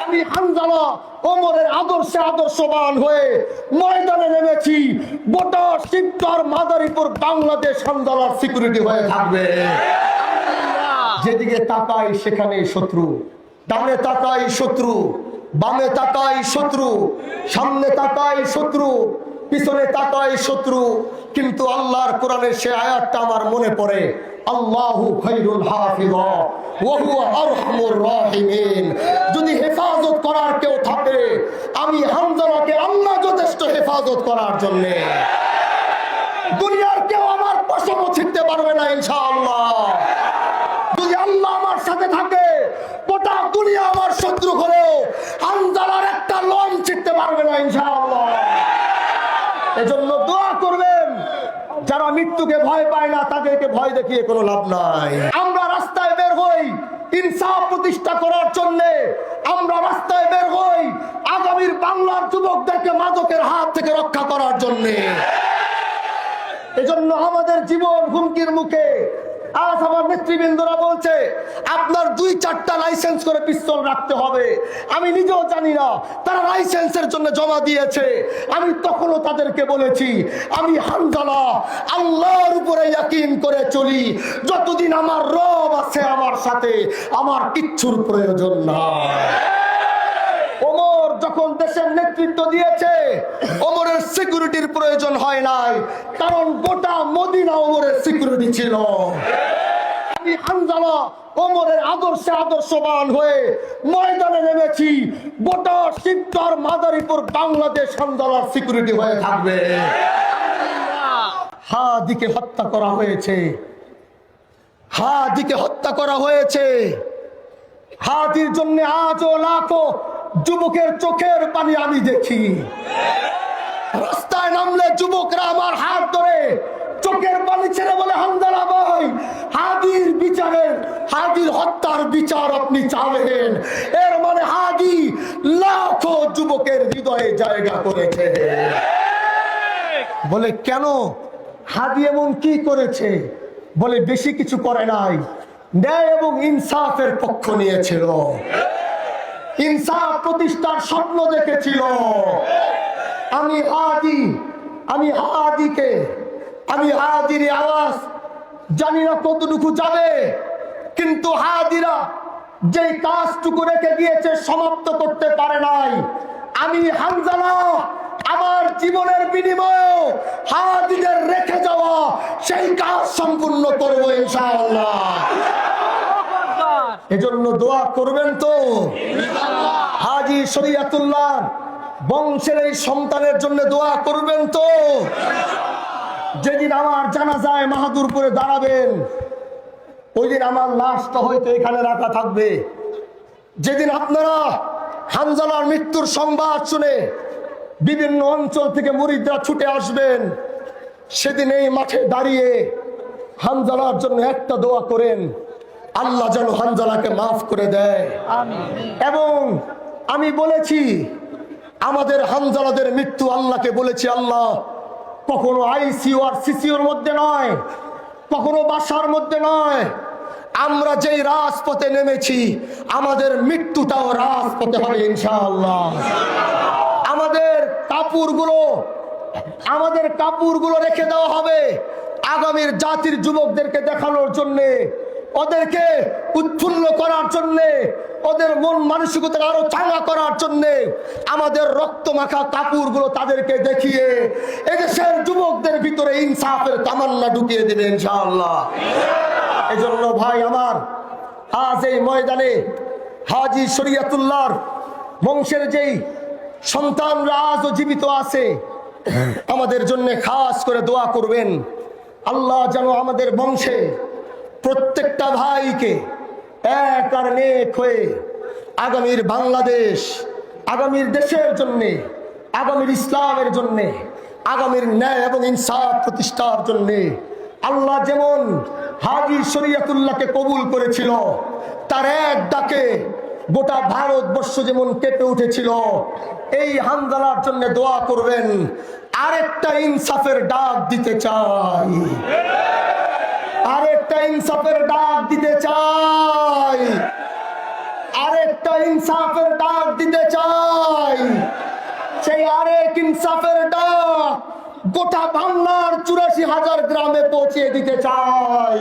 আমি হামজালা ওমরের আদর্শে আদর্শবান হয়ে ময়দানে নেমেছি। গোটা শিবচর মাদারীপুর বাংলাদেশ হামজালার সিকিউরিটি হয়ে থাকবে। যেদিকে তাকাই সেখানে শত্রু, ডানে তাকাই শত্রু, বামে তাকাই শত্রু, সামনে তাকাই শত্রু, পিছনে তাকাই শত্রু। কিন্তু আল্লাহর কোরআনের সে আয়াতটা আমার মনে পড়ে, আল্লাহু খায়রুল হাফিজা ওয়া হুয়া আরহামুর রাহিমিন। যদি হেফাজত করার কেউ থাকে, আমি হামজালাকে আল্লাহ যথেষ্ট হেফাজত করার জন্য। দুনিয়ার কেউ আমার পশম ছিঁড়তে পারবে না ইনশাআল্লাহ। যদি আল্লাহ আমার সাথে থাকে, গোটা দুনিয়া আমার শত্রু হলেও হামজালার একটা লোম ছিঁড়তে পারবে না ইনশাআল্লাহ। এজন্য দোয়া করবেন, যারা মৃত্যুকে ভয় পায় না তাদেরকে ভয় দেখিয়ে কোনো লাভ নাই। আমরা রাস্তায় বের হই ইনসাফ প্রতিষ্ঠা করার জন্য, আমরা রাস্তায় বের হই আগামীর বাংলার যুবকদেরকে মাদকের হাত থেকে রক্ষা করার জন্য। এজন্য আমাদের জীবন হুমকির মুখে। আজ আমার নেতৃবৃন্দরা বলছে আপনার 2-4টা লাইসেন্স করে পিস্তল রাখতে হবে। আমি নিজেও জানি না তারা লাইসেন্সের জন্য জমা দিয়েছে। আমি তখনও তাদেরকে বলেছি আমি হামজালা আল্লাহর উপরে ইয়াকিন করে চলি। যতদিন আমার রব আছে আমার সাথে, আমার কিচ্ছুর প্রয়োজন নাই। ওমর যখন দেশের নেতৃত্ব দিয়েছে, ওমরের সিকিউরিটির প্রয়োজন হয় নাই, কারণ গোটা মদিনা ওমরের সিকিউরিটি ছিল। আমি হামজালা ওমরের আদর্শে আদর্শবান হয়ে ময়দানে নেমেছি। গোটা শিবচর মাদারীপুর বাংলাদেশ হামজালার সিকিউরিটি হয়ে থাকবে। হাদিকে হত্যা করা হয়েছে, হাদিকে হত্যা করা হয়েছে। হাদির জন্য আজও লাখো যুবকের চোখের পানি আমি দেখি। রাস্তায় নামলে যুবকরা আমার হাত ধরে চোখের পানি ছেড়ে বলে, হামজালা ভাই, হাদির বিচারের, হাদির হত্যার বিচার আপনি চাবেন। এর মানে হাদি লাখো যুবকের হৃদয়ে জায়গা করেছে। বলে কেন? হাদি এমন কি করেছে? বলে বেশি কিছু করে নাই, ন্যায় এবং ইনসাফের পক্ষ নিয়েছিল, ইনসাফ প্রতিষ্ঠার স্বপ্ন দেখেছিল। আমি হাদির আওয়াজ জানি না কতটুকু যাবে, কিন্তু হাদিরা যে কাজটুকু রেখে গিয়েছে সমাপ্ত করতে পারে নাই। আমি হামজালা আমার জীবনের বিনিময়ে হাদিদের রেখে যাওয়া সেই কাজ সম্পূর্ণ করবো ইনশাআল্লাহ। এজন্য দোয়া করবেন তো? হাজী শরীয়তুল্লাহ বংশের এই সন্তানের জন্য দোয়া করবেন তো? যেদিন আমার জানাজায় মাহাদুরপুরে দাঁড়াবেন, ওই দিন আমার লাশটা হয়তো এখানে রাখা থাকবে। যেদিন আপনারা হামজালার মৃত্যুর সংবাদ শুনে বিভিন্ন অঞ্চল থেকে মুরিদরা ছুটে আসবেন, সেদিন এই মাঠে দাঁড়িয়ে হামজালার জন্য একটা দোয়া করেন, আল্লাহ যেন হামজালাকে মাফ করে দেয়। এবং আমি বলেছি আমাদের হামজালাদের মৃত্যু আল্লাহকে বলেছি, আল্লাহ কখনো আইসিইউ আর সিসিউর মধ্যে নয়, কখনো বাসার মধ্যে নয়, আমরা যেই রাজপথে নেমেছি আমাদের মৃত্যুটাও রাজপথে হবে ইনশাআল্লাহ। আমাদের কাপড়গুলো রেখে দেওয়া হবে আগামীর জাতির যুবকদেরকে দেখানোর জন্য, ওদেরকে উৎফুল্ল করার জন্য, ওদের মন মানসিকতা আরো চাঙ্গা করার জন্য আমাদের রক্ত মাখা কাপড়গুলো তাদেরকে দেখিয়ে এদেশের যুবকদের ভিতরে ইনসাফের তামান্না ঢুকিয়ে দেবে ইনশাআল্লাহ। এজন্য ভাই আমার, আজ এই ময়দানে হাজী শরীয়তুল্লাহর বংশের যেই সন্তানরা আজও জীবিত আছে, আমাদের জন্য খাস করে দোয়া করবেন। আল্লাহ যেন আমাদের বংশে প্রত্যেকটা ভাইকে এক আর নেক হয়ে আগামীর বাংলাদেশ, আগামীর দেশের জন্য, আগামীর ইসলামের জন্য, আগামীর ন্যায় এবং ইনসাফ প্রতিষ্ঠার জন্য আল্লাহ যেমন হাজী শরীয়তুল্লাহকে কবুল করেছিল, তার এক ডাকে গোটা ভারতবর্ষ যেমন কেঁপে উঠেছিল, এই হামজালার জন্য দোয়া করবেন। আরেকটা ইনসাফের ডাক দিতে চাই, আরেকটা ইনসাফের ডাক দিতে চাই, আরেকটা ইনসাফের ডাক দিতে তারেক ইনসাফের ডাক গোটা বাংলার ৮৪,০০০ গ্রামে পৌঁছে দিতে চাই।